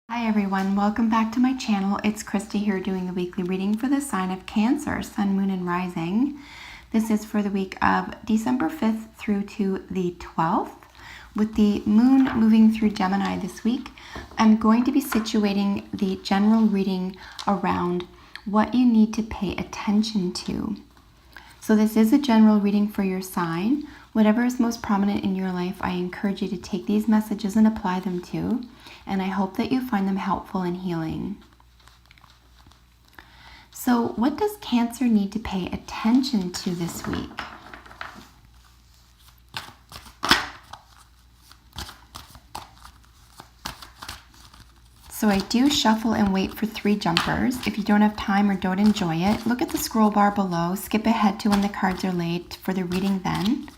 Hi everyone, welcome back to my channel. It's Christy here doing the weekly reading for the sign of Cancer, Sun, Moon, and Rising. This is for the week of December 5th through to the 12th. With the moon moving through Gemini this week, I'm going to be situating the general reading around what you need to pay attention to. So this is a general reading for your sign. Whatever is most prominent in your life, I encourage you to take these messages and apply them to, and I hope that you find them helpful and healing. So what does Cancer need to pay attention to this week? So I do shuffle and wait for 3 jumpers. If you don't have time or don't enjoy it, look at the scroll bar below, skip ahead to when the cards are laid for the reading then.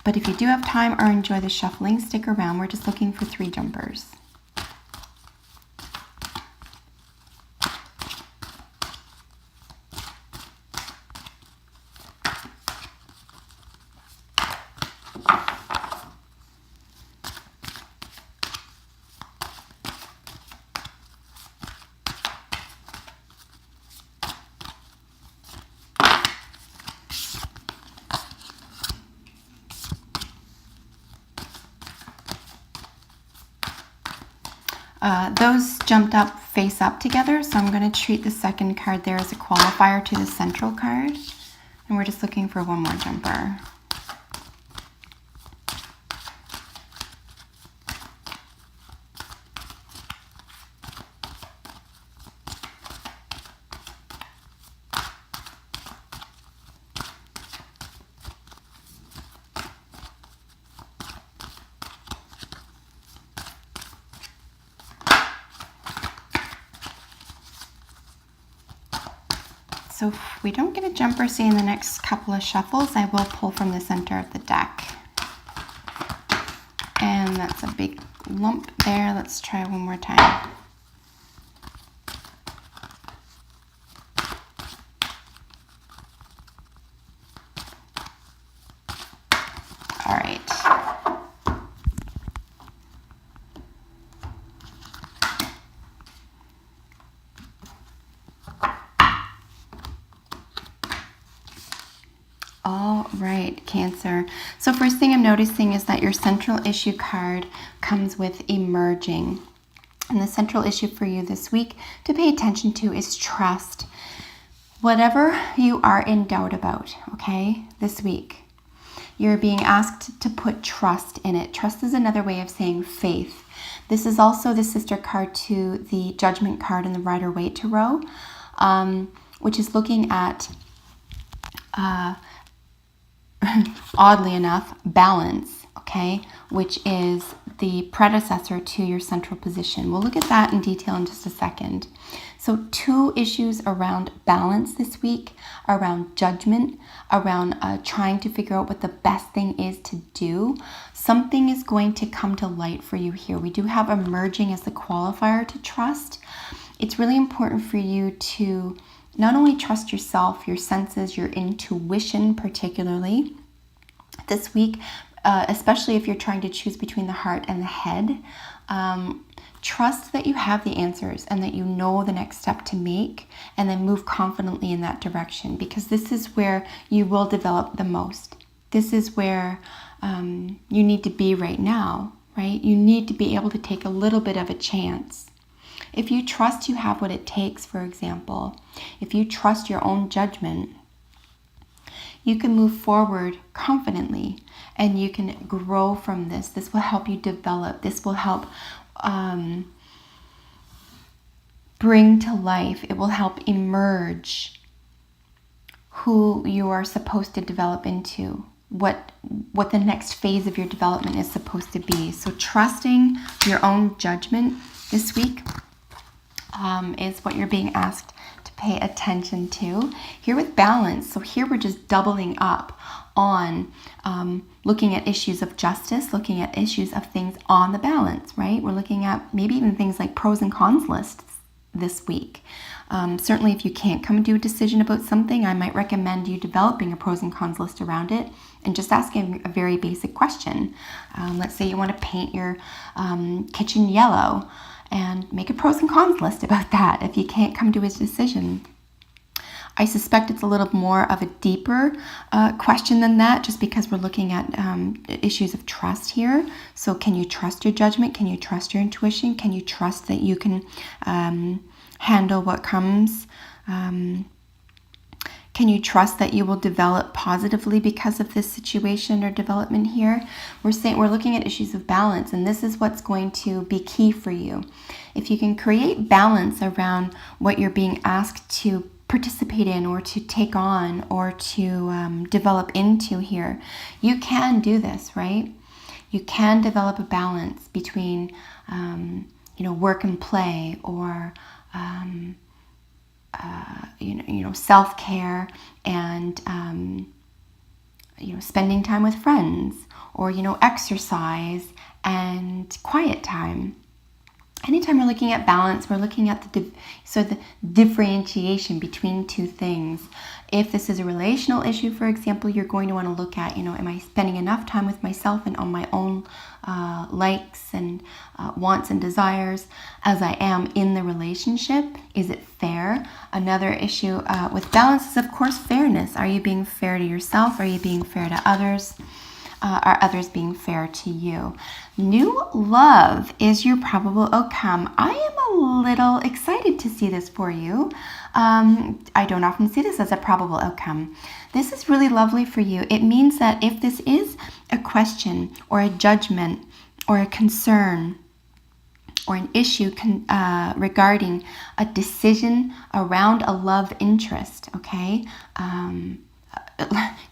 But if you do have time or enjoy the shuffling, stick around. We're just looking for 3 jumpers. Those jumped up face up together, so I'm going to treat the second card there as a qualifier to the central card. And we're just looking for 1 more jumper. So if we don't get a jumper, say in the next couple of shuffles, I will pull from the center of the deck. And that's a big lump there. Let's try one more time. All right. All right, Cancer. So first thing I'm noticing is that your central issue card comes with emerging. And the central issue for you this week to pay attention to is trust. Whatever you are in doubt about, okay, this week, you're being asked to put trust in it. Trust is another way of saying faith. This is also the sister card to the Judgment card in the Rider-Waite Tarot, which is looking at oddly enough, balance, okay, which is the predecessor to your central position. We'll look at that in detail in just a second. So 2 issues around balance this week, around judgment, around trying to figure out what the best thing is to do. Something is going to come to light for you here. We do have emerging as the qualifier to trust. It's really important for you to not only trust yourself, your senses, your intuition particularly this week, especially if you're trying to choose between the heart and the head. Trust that you have the answers and that you know the next step to make, and then move confidently in that direction, because this is where you will develop the most. This is where you need to be right now, right? You need to be able to take a little bit of a chance. If you trust you have what it takes, for example, if you trust your own judgment, you can move forward confidently and you can grow from this. This will help you develop. This will help bring to life. It will help emerge who you are supposed to develop into, what the next phase of your development is supposed to be. So trusting your own judgment this week is what you're being asked to pay attention to. Here with balance, so here we're just doubling up on looking at issues of justice, looking at issues of things on the balance, right? We're looking at maybe even things like pros and cons lists this week. Certainly if you can't come to a decision about something, I might recommend you developing a pros and cons list around it and just asking a very basic question. Let's say you want to paint your kitchen yellow, and make a pros and cons list about that if you can't come to a decision. I suspect it's a little more of a deeper question than that, just because we're looking at issues of trust here. So can you trust your judgment? Can you trust your intuition? Can you trust that you can handle what comes? Can you trust that you will develop positively because of this situation or development here? We're looking at issues of balance, and this is what's going to be key for you. If you can create balance around what you're being asked to participate in or to take on or to develop into here, you can do this, right? You can develop a balance between work and play, or self-care and spending time with friends, or exercise and quiet time. Anytime we're looking at balance, we're looking at the differentiation between two things. If this is a relational issue, for example, you're going to want to look at, am I spending enough time with myself and on my own likes and wants and desires as I am in the relationship? Is it fair? Another issue with balance is, of course, fairness. Are you being fair to yourself? Are you being fair to others? Are others being fair to you? New love is your probable outcome. I am a little excited to see this for you. I don't often see this as a probable outcome. This is really lovely for you. It means that if this is a question or a judgment or a concern or an issue regarding a decision around a love interest, okay?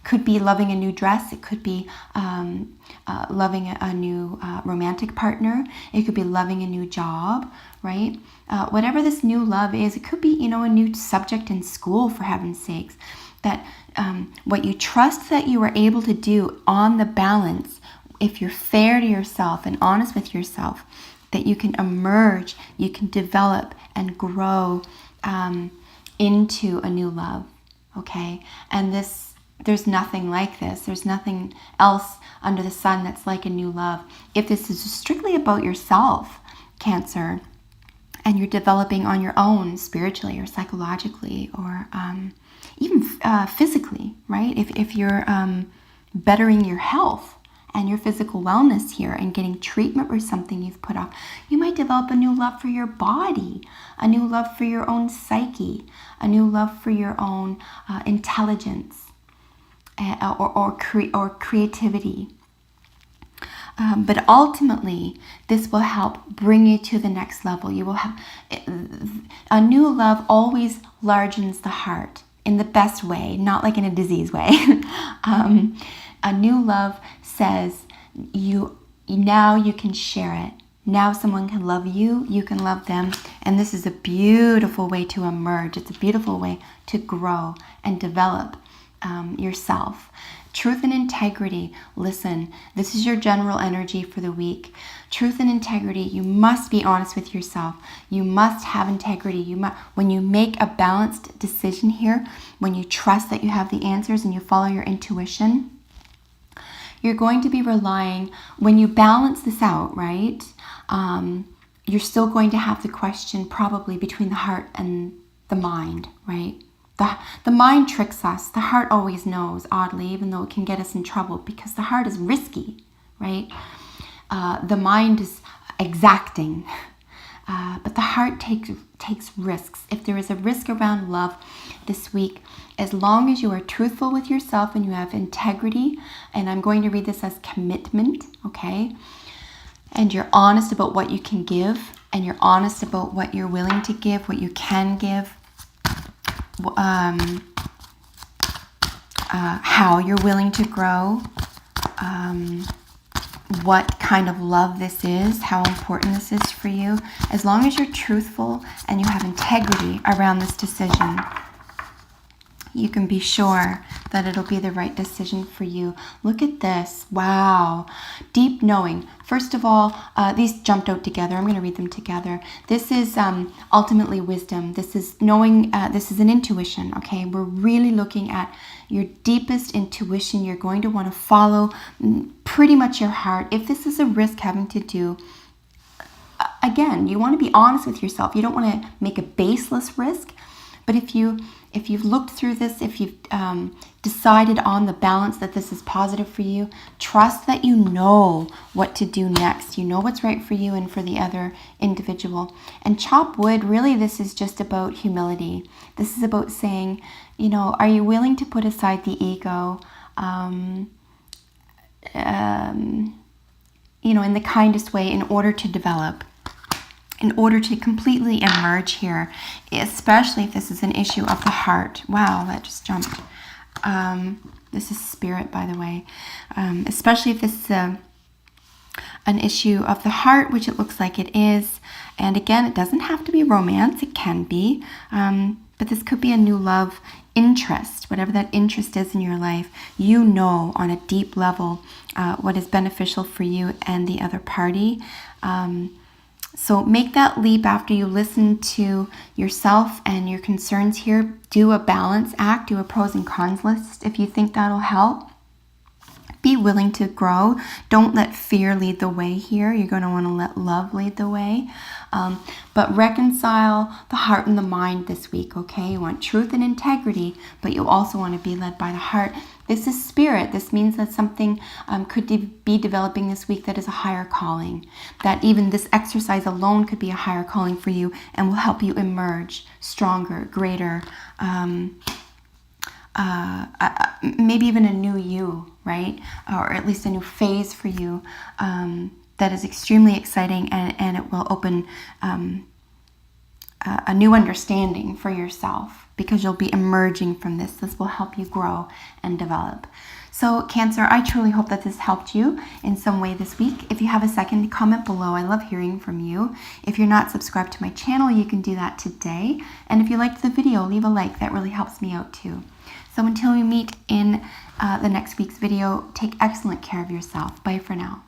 Could be loving a new dress. It could be loving a new romantic partner. It could be loving a new job, right? Whatever this new love is, it could be, a new subject in school, for heaven's sakes. That what you trust that you are able to do on the balance, if you're fair to yourself and honest with yourself, that you can emerge, you can develop and grow into a new love, okay? And there's nothing like this. There's nothing else under the sun that's like a new love. If this is strictly about yourself, Cancer, and you're developing on your own spiritually or psychologically or even physically, right? If you're bettering your health and your physical wellness here and getting treatment for something you've put off, you might develop a new love for your body, a new love for your own psyche, a new love for your own intelligence. Or creativity. But ultimately, this will help bring you to the next level. You will have a new love always largens the heart in the best way, not like in a disease way. A new love says now you can share it. Now someone can love you, you can love them, and this is a beautiful way to emerge. It's a beautiful way to grow and develop yourself. Truth and integrity. Listen, this is your general energy for the week. Truth and integrity. You must be honest with yourself. You must have integrity. When you make a balanced decision here, when you trust that you have the answers and you follow your intuition, you're going to be relying, when you balance this out, right? You're still going to have the question probably between the heart and the mind, right? The mind tricks us. The heart always knows, oddly, even though it can get us in trouble, because the heart is risky, right? The mind is exacting, but the heart takes risks. If there is a risk around love this week, as long as you are truthful with yourself and you have integrity, and I'm going to read this as commitment, okay? And you're honest about what you can give, and you're honest about what you're willing to give, what you can give, how you're willing to grow, what kind of love this is, how important this is for you. As long as you're truthful and you have integrity around this decision, you can be sure that it'll be the right decision for you. Look at this. Wow. Deep knowing. First of all, these jumped out together. I'm going to read them together. This is ultimately wisdom. This is knowing. This is an intuition. Okay. We're really looking at your deepest intuition. You're going to want to follow pretty much your heart. If this is a risk having to do again, you want to be honest with yourself. You don't want to make a baseless risk. But if you've looked through this, if you've decided on the balance that this is positive for you, trust that you know what to do next. You know what's right for you and for the other individual. And chop wood, really, this is just about humility. This is about saying, you know, are you willing to put aside the ego, you know, in the kindest way in order to develop, in order to completely emerge here, especially if this is an issue of the heart. Wow, that just jumped. This is spirit, by the way. Especially if this is an issue of the heart, which it looks like it is. And again, it doesn't have to be romance. It can be. But this could be a new love interest, whatever that interest is in your life. You know on a deep level what is beneficial for you and the other party. So make that leap after you listen to yourself and your concerns here. Do a balance act, do a pros and cons list if you think that'll help. Be willing to grow. Don't let fear lead the way here. You're going to want to let love lead the way. But reconcile the heart and the mind this week, okay? You want truth and integrity, but you also want to be led by the heart. This is spirit. This means that something could be developing this week that is a higher calling. That even this exercise alone could be a higher calling for you and will help you emerge stronger, greater, maybe even a new you, right? Or at least a new phase for you that is extremely exciting, and it will open a new understanding for yourself because you'll be emerging from this. This will help you grow and develop. So Cancer, I truly hope that this helped you in some way this week. If you have a second, comment below. I love hearing from you. If you're not subscribed to my channel, you can do that today. And if you liked the video, leave a like. That really helps me out too. So until we meet in the next week's video, take excellent care of yourself. Bye for now.